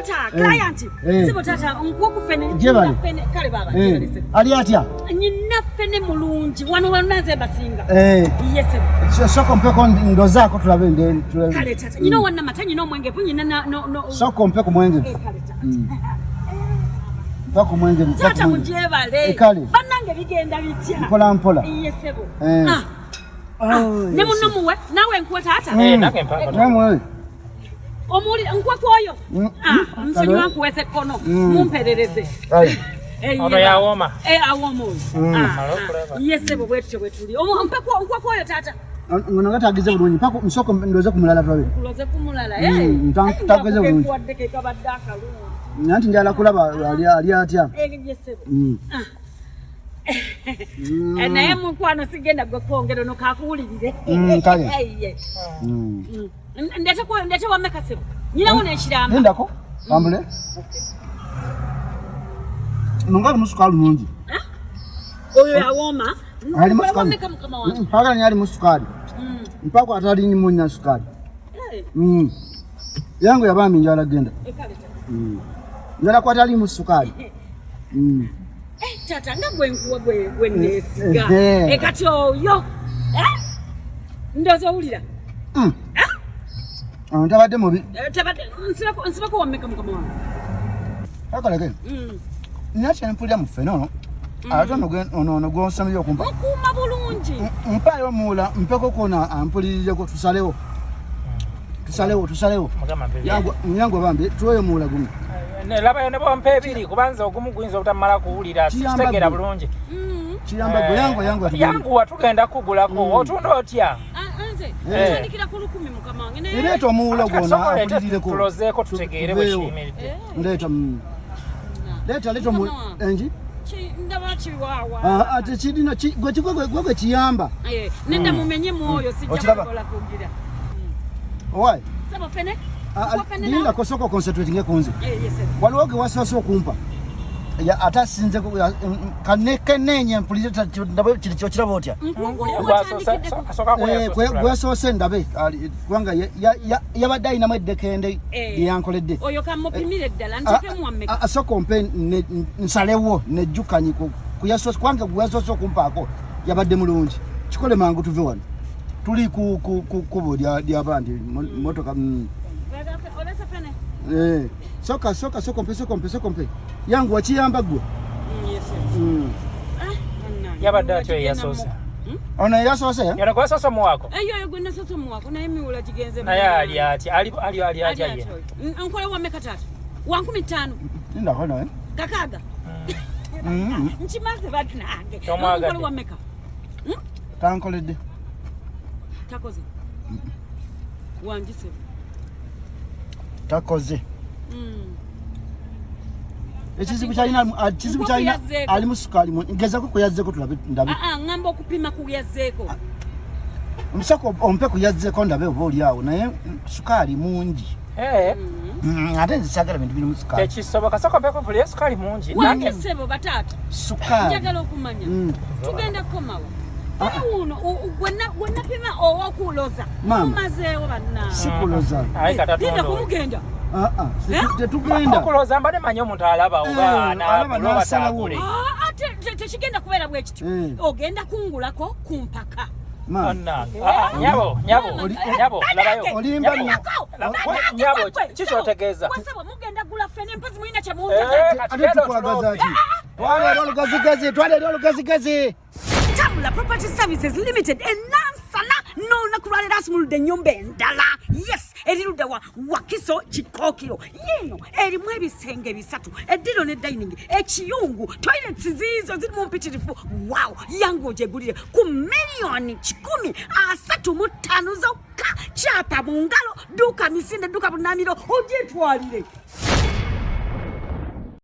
tata client sibo tata nkukufene fene kale baba ali atya nyina fene mulungi wano wanaze basinga yes soko mpeko ndo zako tulabe ndeni kale tata nyina wana mata nyina omwengevu nyina no soko mpeko mwenge kale tata bako mwenge tata mujebale banange bigenda bitya mpola yesebo ne munomuwe nawe nkuwa tata nange mpaka namwe omuli nkwa koyo msonyi wangu wese kono mumperereze ono yawoma awoma yesebo bwetuli mpeko nkwa koyo tata ngono ngatagize bulungi pako msoko ndoze kumulala twabe kuloze kumulala ntageze bulungi wadeke kabadaka lu nyanti njala kulaba ali atya yesebo naye mukwano sigenda gwe kwongero no kakuwulirire kale ndete wameka sebo nyina wona ekiramba ndako ambule nonga musukali mungi oyo yawoma ali musukali wameka mukama wangu mpaka nyali musukali mpaka atali ni munya sukali yangu yabami njala genda njala kwa atali musukali tata ngagwe nkuwa gwe nesiga ekati oyo ndozo ulira tabadde mubi tabadde nsibako wameka mukama wangu akaleke nyache mpulira mu fenono ate ono gwonsomye okumpa okuma bulungi mpayo mula mpeko kona ampulirire ko tusalewo yangu bambi tuwe mula gumu laba yone bompe ebiri kubanza ogumu gwinza obutamala kuwulira sitegera bulungi kiyamba yangu watugenda kugulako otunda otya ntandikira ku 10 mukama wange ireto omula gwona apulirireko tulozeeko tutegeere bwe kiyimiridde leta mu enji ndaba kiwawa ate kidina gwe kiyamba nenda mumenye mwoyo sijja kukola kugira owai sabo fene Linda kosoko concentrating kunzi. Waliwo ge wasaso okumpa. Ya atasinze kaneke nenye mpulira ndabe kiri kirabo otya. Gwasose ndabe kwanga yabadde ina mwedekende yankoledde. Oyo kamupimire ddala nteke muammeka. Asoko mpe nsalewo nejjukanye kuyasoso kwanga gwasose okumpako yabadde mulungi. Kikole mangu tuve wano. Tuli kubo dia bandi motoka Soko mpe. Yangu wachiyamba gwe. Yes. Yabadde atyo yasosa. Ona yasosa ya? Yana kwa soso muwako. Eyo gwe nasoso muwako na emiwula kigenze. Naye ali ati ali ye. Nkole wa meka tatu. Wa 15. Nda kono Kakaga. Nchimaze batu nange. Nkole wa meka. Tankoledde. Takoze. Wanjise. Takoze. Ekizibu kyalina ali musukali ngezako kuyazzeko tulabe ndabe. Ngamba okupima kuyazzeko. Omusako ompe kuyazzeko ndabe oba oli awo naye sukali mungi. Ate nzisagala bintu bino musukali. Ekisoboka sako mpeko vuli sukali mungi. Nange sebo batatu. Sukali. Njagala okumanya. Tugenda komawo. Uno wena pima owakuloza. Mazeewo banna. Sikuloza. Ayi katatu. Nenda kumugenda. Tetugenda. Okuloza mbade manyo omuntu alaba oba na salawule. Ate tekigenda kubeera bwe kityo. Ogenda kungulako kumpaka. Nyabo labayo. Olimba nyabo kichotegeza. Wasaba mugenda gula fene mpazi muina kya munja. Ate tukwagaza ati. Twale olugazigazi. Tambula Property Services Limited enansana no nakulala asmulde nyumba endala. Yes, eriruda wakiso chikokiro. Yino erimu ebisenge bisatu. Ediro ne dining, ekiyungu, toilets zizo ziri mu mpitirifu. Wow, yango jegulire ku milioni 10.35 zokka. Chapa mu ngalo, duka misinde, duka bunamiro, ojetwalire.